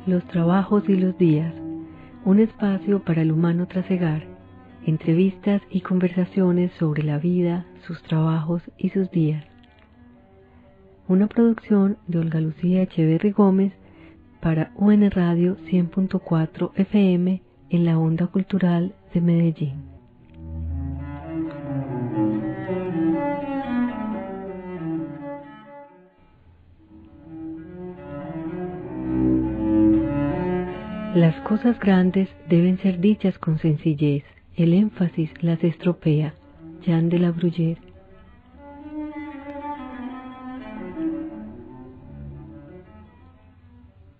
Los trabajos y los días, un espacio para el humano trasegar, entrevistas y conversaciones sobre la vida, sus trabajos y sus días. Una producción de Olga Lucía Echeverry Gómez para UN Radio 100.4 FM en la Onda Cultural de Medellín. Las cosas grandes deben ser dichas con sencillez, el énfasis las estropea. Jean de la Bruyère.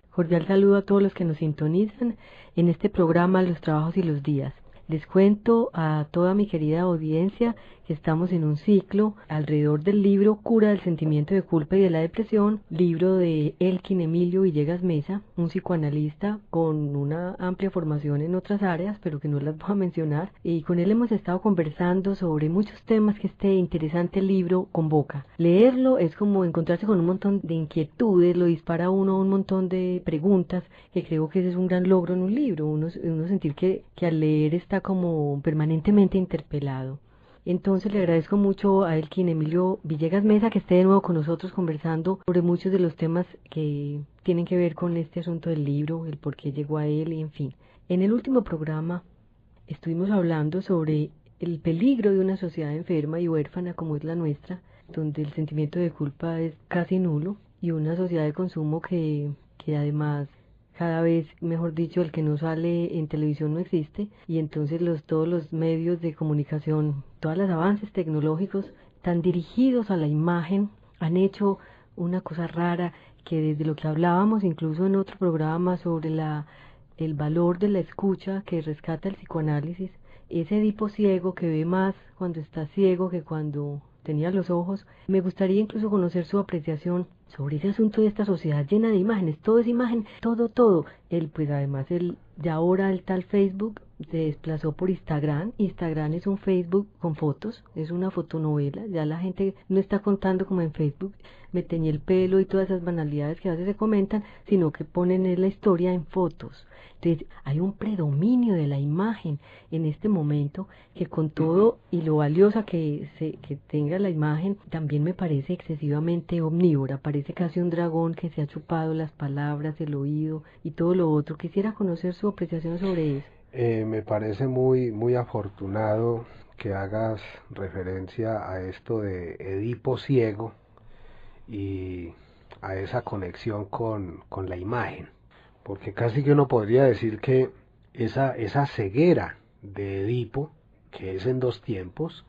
Cordial saludo a todos los que nos sintonizan en este programa Los Trabajos y los Días. Les cuento a toda mi querida audiencia que estamos en un ciclo alrededor del libro Cura del Sentimiento de Culpa y de la Depresión, libro de Elkin Emilio Villegas Mesa, un psicoanalista con una amplia formación en otras áreas, pero que no las voy a mencionar, y con él hemos estado conversando sobre muchos temas que este interesante libro convoca. Leerlo es como encontrarse con un montón de inquietudes, lo dispara a uno un montón de preguntas, que creo que ese es un gran logro en un libro, uno sentir que al leer está como permanentemente interpelado. Entonces le agradezco mucho a Elkin Emilio Villegas Mesa que esté de nuevo con nosotros conversando sobre muchos de los temas que tienen que ver con este asunto del libro, el por qué llegó a él y en fin. En el último programa estuvimos hablando sobre el peligro de una sociedad enferma y huérfana como es la nuestra, donde el sentimiento de culpa es casi nulo, y una sociedad de consumo que además cada vez, mejor dicho, el que no sale en televisión no existe, y entonces todos los medios de comunicación, todos los avances tecnológicos tan dirigidos a la imagen han hecho una cosa rara, que desde lo que hablábamos incluso en otro programa sobre el valor de la escucha que rescata el psicoanálisis, ese Edipo ciego que ve más cuando está ciego que cuando tenía los ojos. Me gustaría incluso conocer su apreciación sobre ese asunto de esta sociedad llena de imágenes. Todo es imagen, todo. Pues además de ahora el tal Facebook se desplazó por Instagram. Instagram es un Facebook con fotos, es una fotonovela. Ya la gente no está contando como en Facebook, me teñí el pelo y todas esas banalidades que a veces se comentan, sino que ponen la historia en fotos. Entonces hay un predominio de la imagen en este momento que, con todo y lo valiosa que tenga la imagen, también me parece excesivamente omnívora. Parece casi un dragón que se ha chupado las palabras, el oído y todo lo otro. Quisiera conocer su apreciación sobre eso. Me parece muy afortunado que hagas referencia a esto de Edipo ciego y a esa conexión con la imagen, porque casi que uno podría decir que esa ceguera de Edipo, que es en dos tiempos,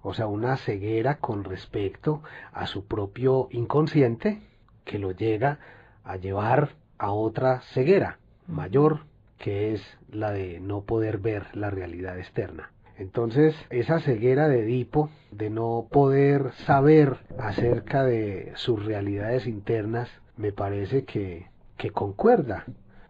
o sea, una ceguera con respecto a su propio inconsciente, que lo llega a llevar a otra ceguera mayor, que es la de no poder ver la realidad externa. Entonces, esa ceguera de Edipo, de no poder saber acerca de sus realidades internas, me parece que concuerda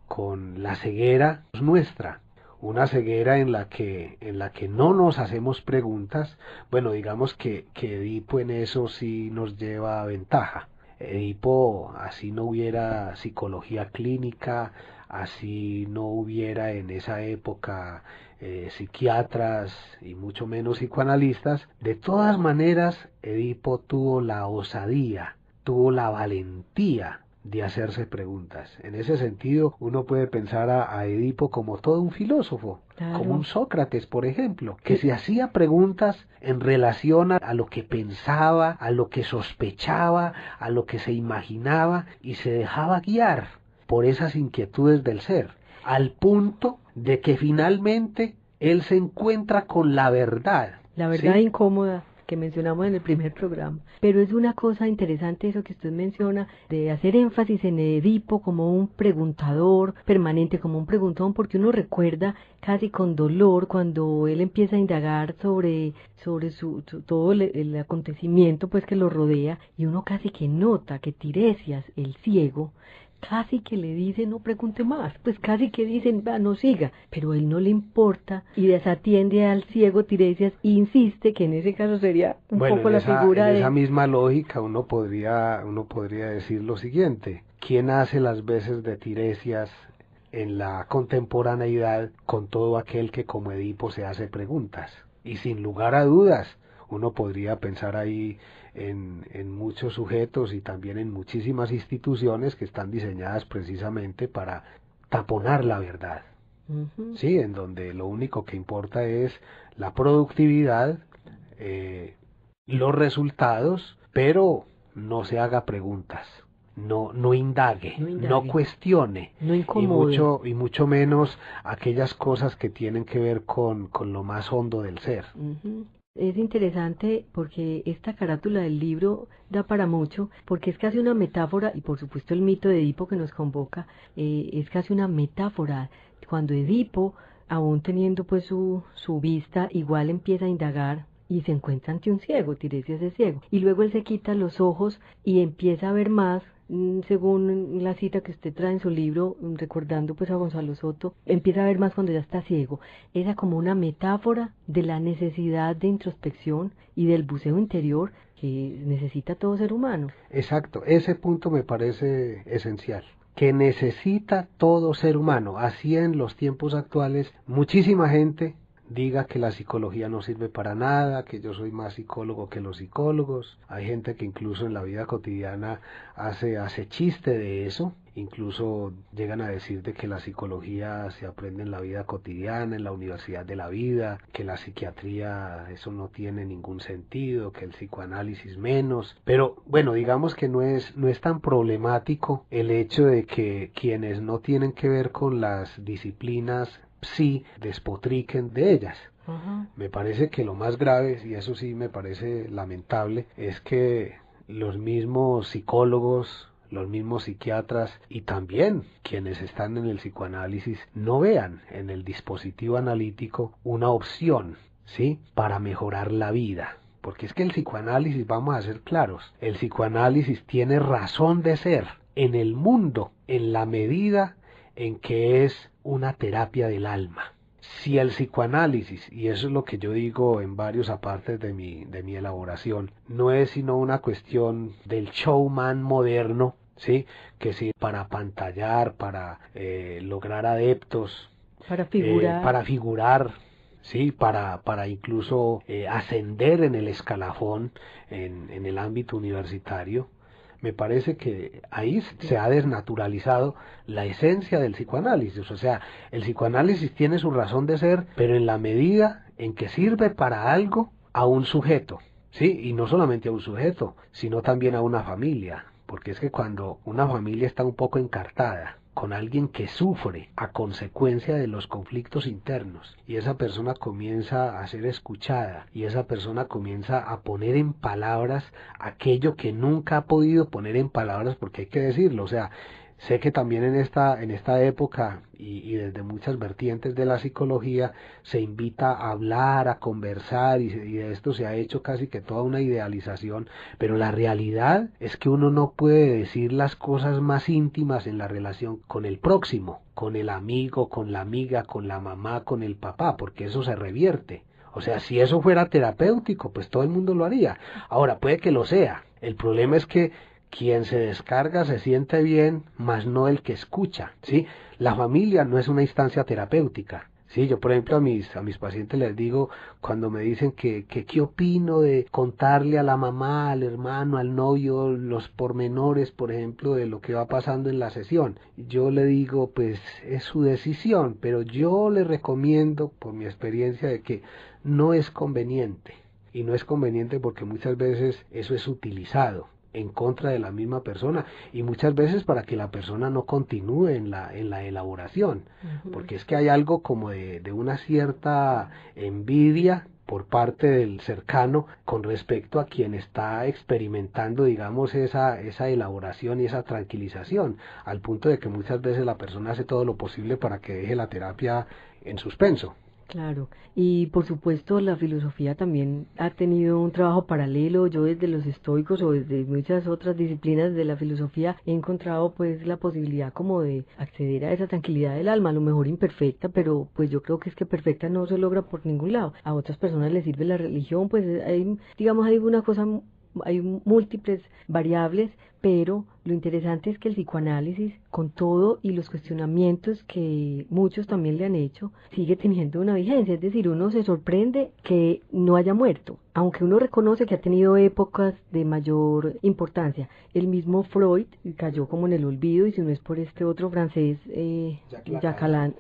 con la ceguera nuestra, una ceguera en la que no nos hacemos preguntas. Bueno, digamos que Edipo en eso sí nos lleva ventaja. Edipo, así no hubiera psicología clínica, así no hubiera en esa época psiquiatras y mucho menos psicoanalistas, de todas maneras Edipo tuvo la osadía, tuvo la valentía de hacerse preguntas. En ese sentido, uno puede pensar a Edipo como todo un filósofo, claro, como un Sócrates, por ejemplo, que se hacía preguntas en relación a lo que pensaba, a lo que sospechaba, a lo que se imaginaba, y se dejaba guiar por esas inquietudes del ser, al punto de que finalmente él se encuentra con la verdad. La verdad, ¿sí?, incómoda, que mencionamos en el primer programa. Pero es una cosa interesante eso que usted menciona, de hacer énfasis en Edipo como un preguntador permanente, como un preguntón, porque uno recuerda casi con dolor cuando él empieza a indagar sobre todo el acontecimiento pues que lo rodea, y uno casi que nota que Tiresias, el ciego, casi que le dicen no pregunte más, pues casi que dicen va, no siga, pero él no le importa y desatiende al ciego Tiresias e insiste que en ese caso sería un Bueno, poco la figura en esa de... misma lógica uno podría decir lo siguiente: ¿quién hace las veces de Tiresias en la contemporaneidad con todo aquel que como Edipo se hace preguntas? Y sin lugar a dudas, uno podría pensar ahí en muchos sujetos y también en muchísimas instituciones que están diseñadas precisamente para taponar la verdad. Ujú. Sí, en donde lo único que importa es la productividad, eh, los resultados, pero no se haga preguntas, no indague, No no indague, cuestione, no incomode. y mucho menos aquellas cosas que tienen que ver con lo más hondo del ser. Ujú. Es interesante porque esta carátula del libro da para mucho, porque es casi una metáfora, y por supuesto el mito de Edipo que nos convoca, es casi una metáfora. Cuando Edipo, aún teniendo pues su vista, igual empieza a indagar y se encuentra ante un ciego, Tiresias es ciego, y luego él se quita los ojos y empieza a ver más, según la cita que usted trae en su libro, recordando pues a Gonzalo Soto, empieza a ver más cuando ya está ciego. Era como una metáfora de la necesidad de introspección y del buceo interior que necesita todo ser humano. Exacto, ese punto me parece esencial, que necesita todo ser humano. Así en los tiempos actuales, muchísima gente diga que la psicología no sirve para nada, que yo soy más psicólogo que los psicólogos. Hay gente que incluso en la vida cotidiana hace chiste de eso. Incluso llegan a decir de que la psicología se aprende en la vida cotidiana, en la universidad de la vida, que la psiquiatría eso no tiene ningún sentido, que el psicoanálisis menos. Pero bueno, digamos que no es tan problemático el hecho de que quienes no tienen que ver con las disciplinas sí despotriquen de ellas. Ajá. Me parece que lo más grave, y eso sí me parece lamentable, es que los mismos psicólogos, los mismos psiquiatras y también quienes están en el psicoanálisis no vean en el dispositivo analítico una opción, ¿sí?, para mejorar la vida. Porque es que el psicoanálisis, vamos a ser claros, el psicoanálisis tiene razón de ser en el mundo en la medida en que es una terapia del alma. Si el psicoanálisis, y eso es lo que yo digo en varios apartes de mi elaboración, no es sino una cuestión del showman moderno, ¿sí?, que sirve para pantallar, para lograr adeptos, Para para figurar, sí, para incluso ascender en el escalafón en el ámbito universitario. Me parece que ahí se ha desnaturalizado la esencia del psicoanálisis. O sea, el psicoanálisis tiene su razón de ser, pero en la medida en que sirve para algo a un sujeto, ¿sí? Y no solamente a un sujeto, sino también a una familia. Porque es que cuando una familia está un poco encartada, con alguien que sufre a consecuencia de los conflictos internos, y esa persona comienza a ser escuchada, y esa persona comienza a poner en palabras aquello que nunca ha podido poner en palabras, porque hay que decirlo. O sea, sé que también en esta época y desde muchas vertientes de la psicología se invita a hablar, a conversar, y de esto se ha hecho casi que toda una idealización, pero la realidad es que uno no puede decir las cosas más íntimas en la relación con el próximo, con el amigo, con la amiga, con la mamá, con el papá, porque eso se revierte. O sea, si eso fuera terapéutico, pues todo el mundo lo haría. Ahora, puede que lo sea. El problema es que quien se descarga se siente bien, mas no el que escucha, ¿sí? La familia no es una instancia terapéutica. Sí, yo por ejemplo a mis pacientes les digo, cuando me dicen que qué opino de contarle a la mamá, al hermano, al novio, los pormenores, por ejemplo, de lo que va pasando en la sesión. Yo le digo, pues es su decisión, pero yo le recomiendo, por mi experiencia, de que no es conveniente. Y no es conveniente porque muchas veces eso es utilizado en contra de la misma persona, y muchas veces para que la persona no continúe en la elaboración, porque es que hay algo como de una cierta envidia por parte del cercano con respecto a quien está experimentando, digamos, esa elaboración y esa tranquilización, al punto de que muchas veces la persona hace todo lo posible para que deje la terapia en suspenso. Claro, y por supuesto la filosofía también ha tenido un trabajo paralelo. Yo desde los estoicos o desde muchas otras disciplinas de la filosofía he encontrado pues la posibilidad como de acceder a esa tranquilidad del alma, a lo mejor imperfecta, pero pues yo creo que es que perfecta no se logra por ningún lado. A otras personas les sirve la religión, pues hay, digamos, hay una cosa, hay múltiples variables, pero lo interesante es que el psicoanálisis, con todo y los cuestionamientos que muchos también le han hecho, sigue teniendo una vigencia. Es decir, uno se sorprende que no haya muerto, aunque uno reconoce que ha tenido épocas de mayor importancia. El mismo Freud cayó como en el olvido, y si no es por este otro francés,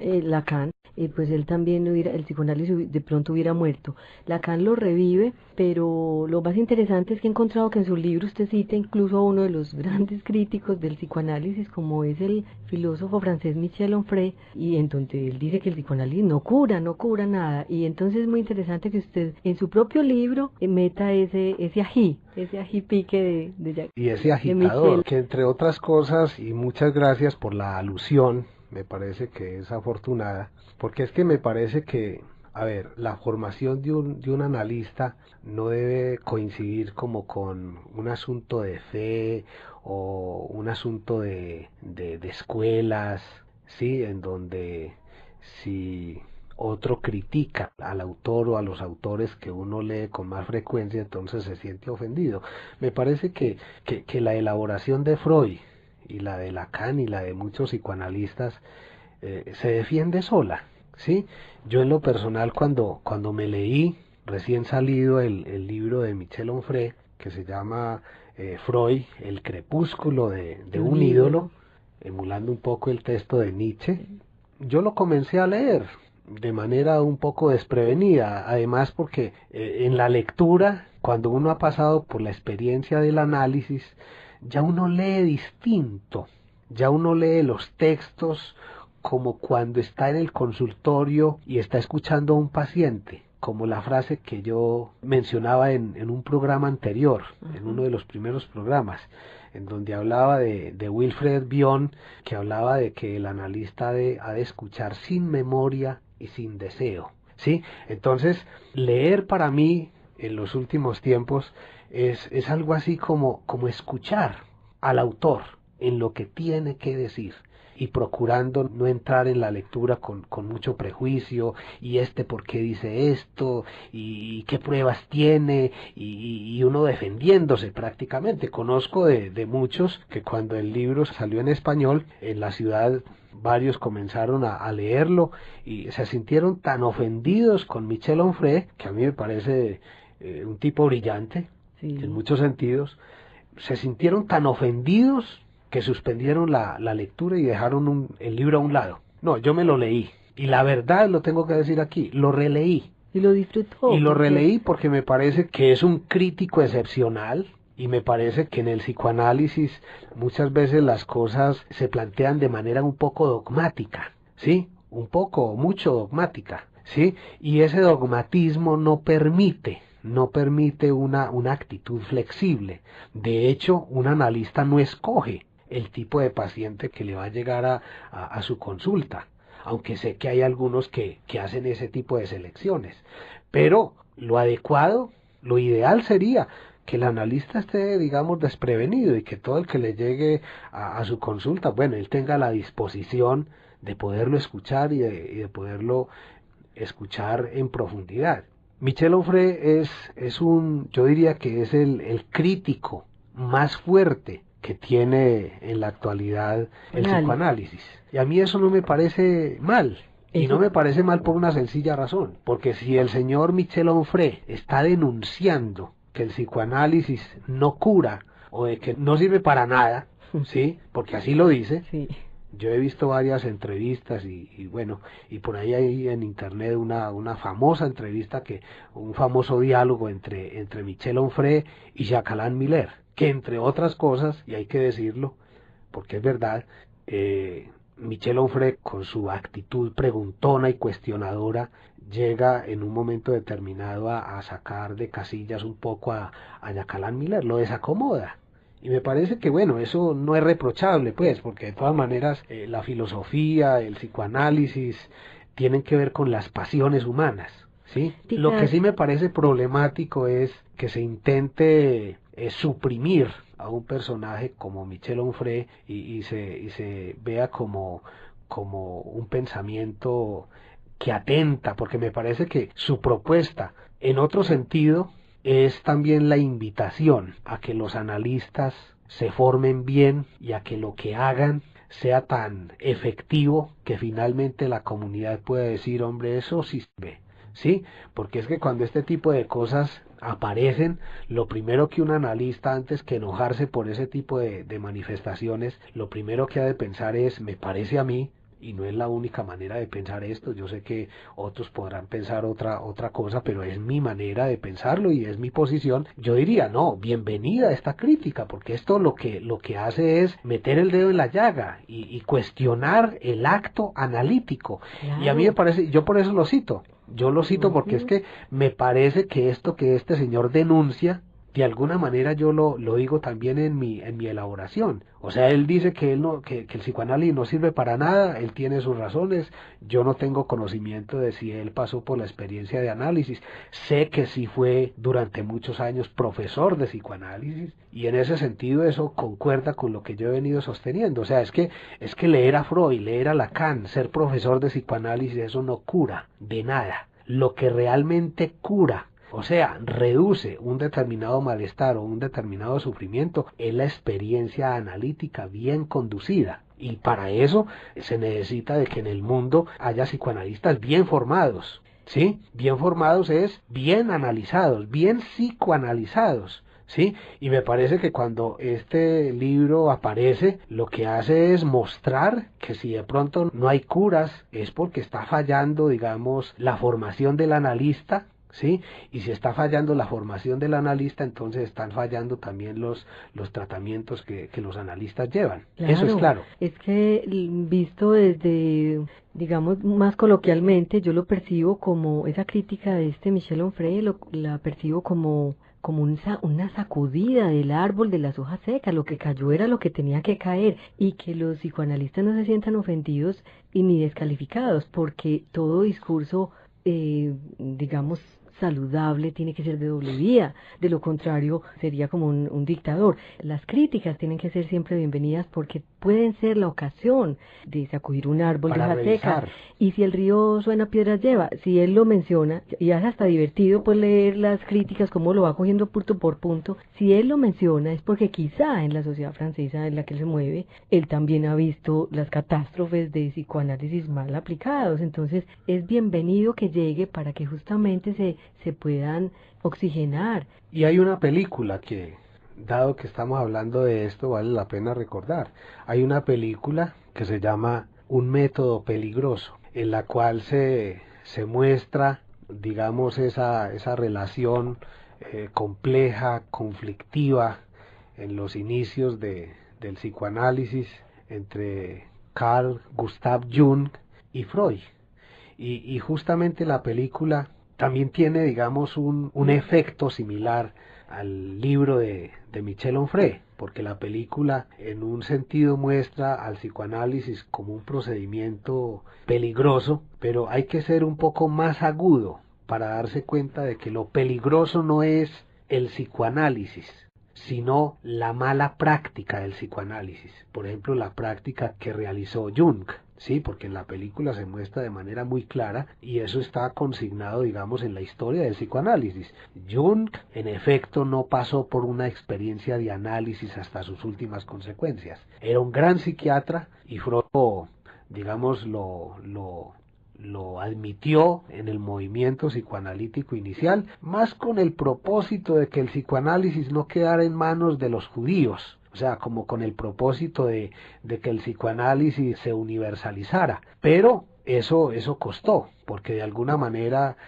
Lacan, pues él también hubiera, el psicoanálisis de pronto hubiera muerto. Lacan lo revive, pero lo más interesante es que he encontrado que en su libro usted cita incluso a uno de los grandes críticos del psicoanálisis, como es el filósofo francés Michel Onfray, y en donde él dice que el psicoanálisis no cura nada. Y entonces es muy interesante que usted en su propio libro meta ese ají pique Y ese de Michel. agitador, que entre otras cosas, y muchas gracias por la alusión, me parece que es afortunada, porque es que me parece que, a ver, la formación de un analista no debe coincidir como con un asunto de fe o un asunto de escuelas, ¿sí? En donde si otro critica al autor o a los autores que uno lee con más frecuencia, entonces se siente ofendido. Me parece que la elaboración de Freud y la de Lacan y la de muchos psicoanalistas se defiende sola, ¿sí? Yo en lo personal cuando me leí recién salido el libro de Michel Onfray que se llama Freud, el crepúsculo de un ídolo, emulando un poco el texto de Nietzsche, yo lo comencé a leer de manera un poco desprevenida, además porque en la lectura, cuando uno ha pasado por la experiencia del análisis, ya uno lee distinto, ya uno lee los textos como cuando está en el consultorio y está escuchando a un paciente, como la frase que yo mencionaba en un programa anterior, en uno de los primeros programas, en donde hablaba de Wilfred Bion, que hablaba de que el analista ha de escuchar sin memoria y sin deseo, ¿sí? Entonces, leer para mí en los últimos tiempos es algo así como escuchar al autor en lo que tiene que decir y procurando no entrar en la lectura con mucho prejuicio y por qué dice esto y qué pruebas tiene y uno defendiéndose prácticamente. Conozco de muchos que cuando el libro salió en español en la ciudad varios comenzaron a leerlo y se sintieron tan ofendidos con Michel Onfray, que a mí me parece un tipo brillante, sí, en muchos sentidos, se sintieron tan ofendidos que suspendieron la lectura y dejaron el libro a un lado. No, yo me lo leí. Y la verdad, lo tengo que decir aquí, lo releí. Y lo disfrutó. Y lo releí porque me parece que es un crítico excepcional. Y me parece que en el psicoanálisis muchas veces las cosas se plantean de manera un poco dogmática, ¿sí? Un poco o mucho dogmática, ¿sí? Y ese dogmatismo no permite una actitud flexible. De hecho, un analista no escoge el tipo de paciente que le va a llegar a su consulta, aunque sé que hay algunos que hacen ese tipo de selecciones. Pero lo adecuado, lo ideal sería que el analista esté, digamos, desprevenido y que todo el que le llegue a su consulta, bueno, él tenga la disposición de poderlo escuchar y de poderlo escuchar en profundidad. Michel Onfray yo diría que es el crítico más fuerte que tiene en la actualidad el psicoanálisis. Y a mí eso no me parece mal. Y no me parece mal por una sencilla razón. Porque si el señor Michel Onfray está denunciando que el psicoanálisis no cura o de que no sirve para nada, ¿sí? Porque así lo dice. Sí. Yo he visto varias entrevistas y bueno, y por ahí hay en internet una famosa entrevista, un famoso diálogo entre Michel Onfray y Jacques-Alain Miller, que entre otras cosas, y hay que decirlo, porque es verdad, Michel Onfray con su actitud preguntona y cuestionadora llega en un momento determinado a sacar de casillas un poco a Jacques-Alain Miller, lo desacomoda. Y me parece que bueno, eso no es reprochable pues, porque de todas maneras la filosofía, el psicoanálisis tienen que ver con las pasiones humanas, ¿sí? Sí, Lo que claro. sí me parece problemático es que se intente suprimir a un personaje como Michel Onfray y se vea como un pensamiento que atenta, porque me parece que su propuesta, en otro sentido, es también la invitación a que los analistas se formen bien y a que lo que hagan sea tan efectivo que finalmente la comunidad pueda decir, hombre, eso sí se ve, ¿sí? Porque es que cuando este tipo de cosas aparecen, lo primero que un analista, antes que enojarse por ese tipo de manifestaciones, lo primero que ha de pensar es, me parece a mí, y no es la única manera de pensar esto, yo sé que otros podrán pensar otra cosa, pero es mi manera de pensarlo y es mi posición. Yo diría, no, bienvenida a esta crítica, porque esto lo que hace es meter el dedo en la llaga y cuestionar el acto analítico. Y a mí me Claro. parece, yo por eso lo cito, yo lo cito porque es Ujú. que me parece que esto que este señor denuncia, de alguna manera yo lo digo también en mi elaboración. O sea, él dice que él no, que el psicoanálisis no sirve para nada, él tiene sus razones, yo no tengo conocimiento de si él pasó por la experiencia de análisis, sé que sí fue durante muchos años profesor de psicoanálisis, y en ese sentido eso concuerda con lo que yo he venido sosteniendo. O sea, es que leer a Freud, leer a Lacan, ser profesor de psicoanálisis, eso no cura de nada. Lo que realmente cura, o sea, reduce un determinado malestar o un determinado sufrimiento, es la experiencia analítica bien conducida. Y para eso se necesita de que en el mundo haya psicoanalistas bien formados. ¿Sí? Bien formados es bien analizados, bien psicoanalizados. ¿Sí? Y me parece que cuando este libro aparece, lo que hace es mostrar que si de pronto no hay curas, es porque está fallando, digamos, la formación del analista, ¿sí? Y si está fallando la formación del analista, entonces están fallando también los tratamientos que los analistas llevan. Eso es Claro, claro. es que visto desde, digamos, más coloquialmente, yo lo percibo como esa crítica de este Michel Onfray, la percibo como una sacudida del árbol de las hojas secas, lo que cayó era lo que tenía que caer, y que los psicoanalistas no se sientan ofendidos y ni descalificados, porque todo discurso, digamos, saludable tiene que ser de doble vía, de lo contrario sería como un dictador. Las críticas tienen que ser siempre bienvenidas porque pueden ser la ocasión de sacudir un árbol de Para hojas secas. revisar. Y si el río suena, piedras lleva. Si él lo menciona, y es hasta divertido pues leer las críticas, cómo lo va cogiendo punto por punto. Si él lo menciona es porque quizá en la sociedad francesa en la que él se mueve, él también ha visto las catástrofes de psicoanálisis mal aplicados. Entonces es bienvenido que llegue para que justamente se puedan oxigenar. Y hay una película que, dado que estamos hablando de esto, vale la pena recordar. Hay una película que se llama Un método peligroso, en la cual se muestra, digamos, esa relación compleja, conflictiva, en los inicios del psicoanálisis entre Carl Gustav Jung y Freud. Y justamente la película también tiene, digamos, un efecto similar al libro de Michel Onfray, porque la película en un sentido muestra al psicoanálisis como un procedimiento peligroso, pero hay que ser un poco más agudo para darse cuenta de que lo peligroso no es el psicoanálisis, sino la mala práctica del psicoanálisis. Por ejemplo, la práctica que realizó Jung, sí, porque en la película se muestra de manera muy clara y eso está consignado, digamos, en la historia del psicoanálisis. Jung, en efecto, no pasó por una experiencia de análisis hasta sus últimas consecuencias. Era un gran psiquiatra y Freud, digamos, lo admitió en el movimiento psicoanalítico inicial, más con el propósito de que el psicoanálisis no quedara en manos de los judíos, o sea, como con el propósito de que el psicoanálisis se universalizara. Pero eso costó, porque de alguna manera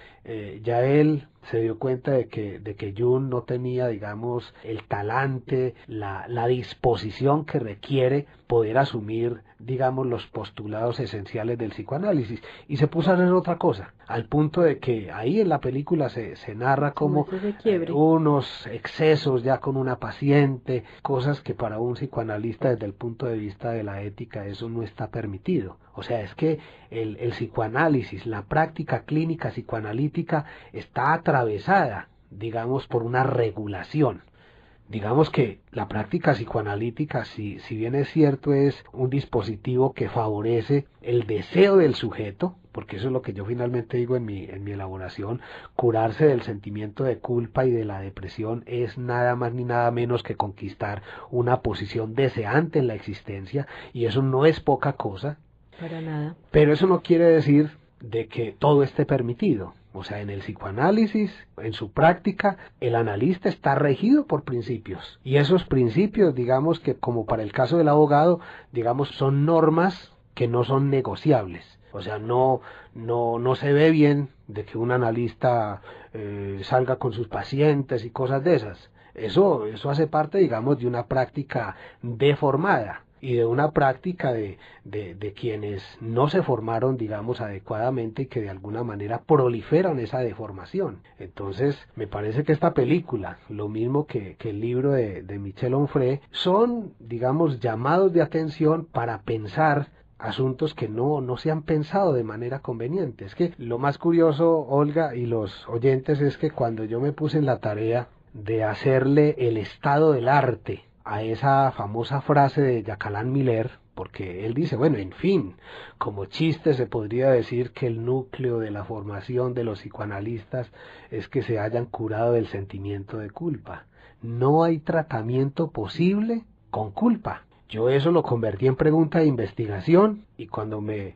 ya él se dio cuenta de que Jung no tenía, digamos, el talante, la disposición que requiere poder asumir, digamos, los postulados esenciales del psicoanálisis, y se puso a hacer otra cosa, al punto de que ahí en la película se narra como unos excesos ya con una paciente, cosas que para un psicoanalista desde el punto de vista de la ética eso no está permitido. O sea, es que el psicoanálisis, la práctica clínica psicoanalítica está atravesada, digamos, por una regulación. Digamos que la práctica psicoanalítica, si bien es cierto, es un dispositivo que favorece el deseo del sujeto, porque eso es lo que yo finalmente digo en mi elaboración, curarse del sentimiento de culpa y de la depresión es nada más ni nada menos que conquistar una posición deseante en la existencia, y eso no es poca cosa. Para nada. Pero eso no quiere decir de que todo esté permitido. O sea, en el psicoanálisis, en su práctica, el analista está regido por principios. Y esos principios, digamos que como para el caso del abogado, digamos, son normas que no son negociables. O sea, no se ve bien de que un analista salga con sus pacientes y cosas de esas. Eso hace parte, digamos, de una práctica deformada y de una práctica de quienes no se formaron, digamos, adecuadamente y que de alguna manera proliferan esa deformación. Entonces, me parece que esta película, lo mismo que el libro de Michel Onfray, son, digamos, llamados de atención para pensar asuntos que no se han pensado de manera conveniente. Es que lo más curioso, Olga y los oyentes, es que cuando yo me puse en la tarea de hacerle el estado del arte a esa famosa frase de Jacques Miller, porque él dice, bueno, en fin, como chiste se podría decir que el núcleo de la formación de los psicoanalistas es que se hayan curado del sentimiento de culpa. No hay tratamiento posible con culpa. Yo eso lo convertí en pregunta de investigación, y cuando me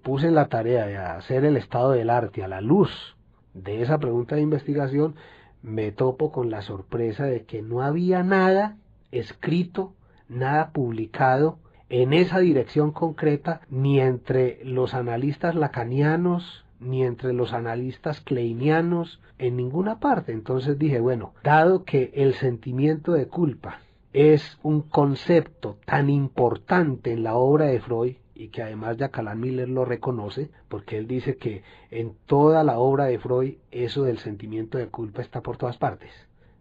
puse en la tarea de hacer el estado del arte a la luz de esa pregunta de investigación, me topo con la sorpresa de que no había nada escrito, nada publicado en esa dirección concreta, ni entre los analistas lacanianos, ni entre los analistas kleinianos, en ninguna parte. Entonces dije, bueno, dado que el sentimiento de culpa es un concepto tan importante en la obra de Freud, y que además Jacques Miller lo reconoce, porque él dice que en toda la obra de Freud eso del sentimiento de culpa está por todas partes,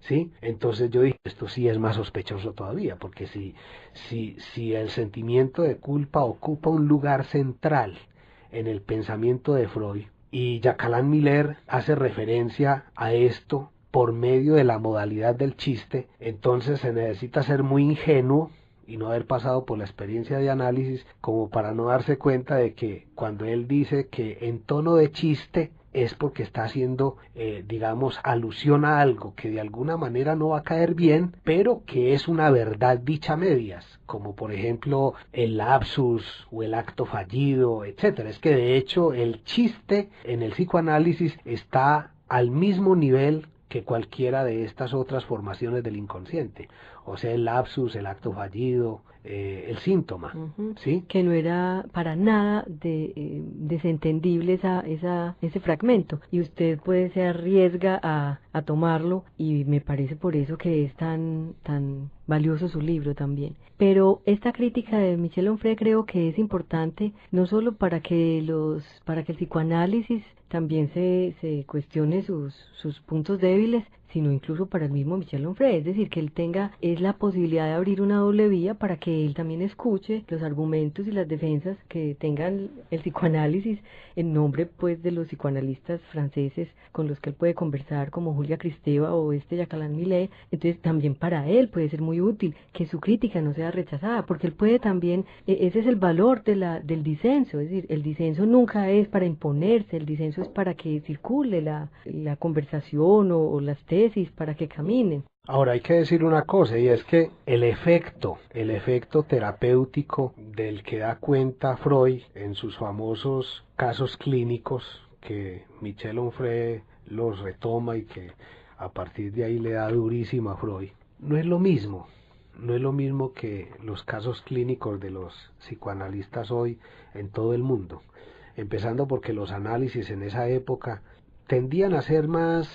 ¿sí? Entonces yo dije, esto sí es más sospechoso todavía, porque si el sentimiento de culpa ocupa un lugar central en el pensamiento de Freud, y Jacques Miller hace referencia a esto por medio de la modalidad del chiste, entonces se necesita ser muy ingenuo y no haber pasado por la experiencia de análisis como para no darse cuenta de que cuando él dice que en tono de chiste es porque está haciendo, digamos, alusión a algo que de alguna manera no va a caer bien, pero que es una verdad dicha a medias, como por ejemplo el lapsus o el acto fallido, etcétera. Es que de hecho el chiste en el psicoanálisis está al mismo nivel que cualquiera de estas otras formaciones del inconsciente, o sea, el lapsus, el acto fallido, el síntoma, ¿sí? Que no era para nada desentendible ese fragmento, y usted pues se arriesga a tomarlo, y me parece por eso que es tan valioso su libro también. Pero esta crítica de Michel Onfray creo que es importante no solo para que el psicoanálisis también se cuestione sus puntos débiles, sino incluso para el mismo Michel Onfray, es decir, que él tenga la posibilidad de abrir una doble vía para que él también escuche los argumentos y las defensas que tengan el psicoanálisis en nombre pues de los psicoanalistas franceses con los que él puede conversar, como Julia Kristeva o Jacques Millet. Entonces también para él puede ser muy útil que su crítica no sea rechazada, porque él puede también, ese es el valor del disenso, es decir, el disenso nunca es para imponerse, el disenso es para que circule la conversación o las tesis, para que caminen. Ahora hay que decir una cosa, y es que el efecto terapéutico del que da cuenta Freud en sus famosos casos clínicos, que Michel Onfray los retoma y que a partir de ahí le da durísimo a Freud, no es lo mismo que los casos clínicos de los psicoanalistas hoy en todo el mundo, empezando porque los análisis en esa época tendían a ser más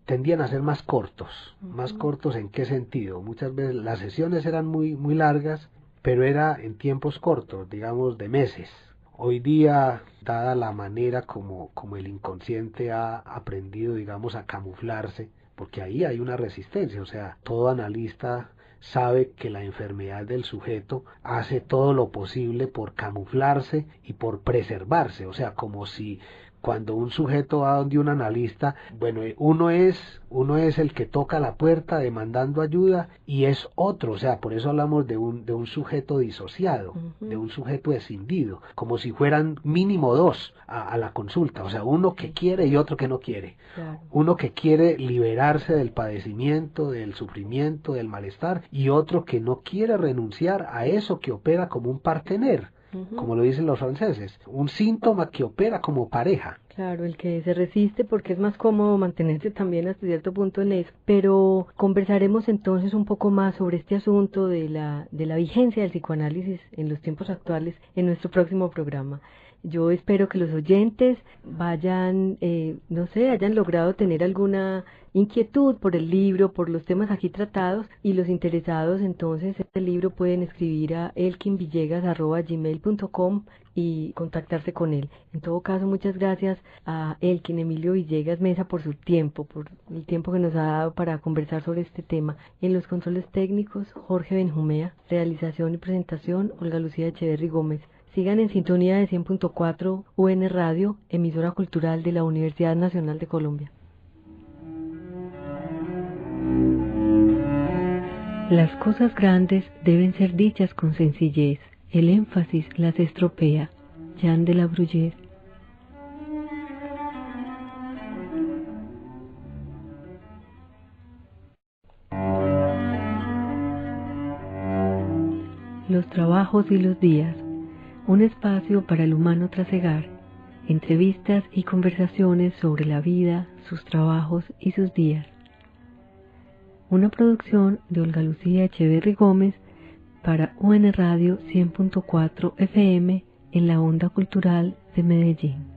tendían a ser más cortos. ¿Más cortos en qué sentido? Muchas veces las sesiones eran muy largas, pero era en tiempos cortos, digamos de meses. Hoy día, dada la manera como el inconsciente ha aprendido, digamos, a camuflarse, porque ahí hay una resistencia, o sea, todo analista sabe que la enfermedad del sujeto hace todo lo posible por camuflarse y por preservarse, o sea, como si cuando un sujeto va donde un analista, bueno, uno es el que toca la puerta demandando ayuda y es otro, o sea, por eso hablamos de un sujeto disociado, de un sujeto escindido, como si fueran mínimo dos a la consulta, o sea, uno que quiere y otro que no quiere. Claro. Uno que quiere liberarse del padecimiento, del sufrimiento, del malestar, y otro que no quiere renunciar a eso que opera como un partener, como lo dicen los franceses, un síntoma que opera como pareja. Claro, el que se resiste porque es más cómodo mantenerse también hasta cierto punto en eso. Pero conversaremos entonces un poco más sobre este asunto de la vigencia del psicoanálisis en los tiempos actuales en nuestro próximo programa. Yo espero que los oyentes vayan, hayan logrado tener alguna inquietud por el libro, por los temas aquí tratados, y los interesados entonces este libro pueden escribir a elkinvillegas@gmail.com y contactarse con él. En todo caso, muchas gracias a Elkin Emilio Villegas Mesa por su tiempo, por el tiempo que nos ha dado para conversar sobre este tema. En los controles técnicos, Jorge Benjumea, realización y presentación, Olga Lucía Echeverry Gómez. Sigan en sintonía de 100.4 UN Radio, emisora cultural de la Universidad Nacional de Colombia. Las cosas grandes deben ser dichas con sencillez, el énfasis las estropea. Jean de la Bruyère. Los trabajos y los días. Un espacio para el humano trasegar, entrevistas y conversaciones sobre la vida, sus trabajos y sus días. Una producción de Olga Lucía Echeverry Gómez para UN Radio 100.4 FM en la onda cultural de Medellín.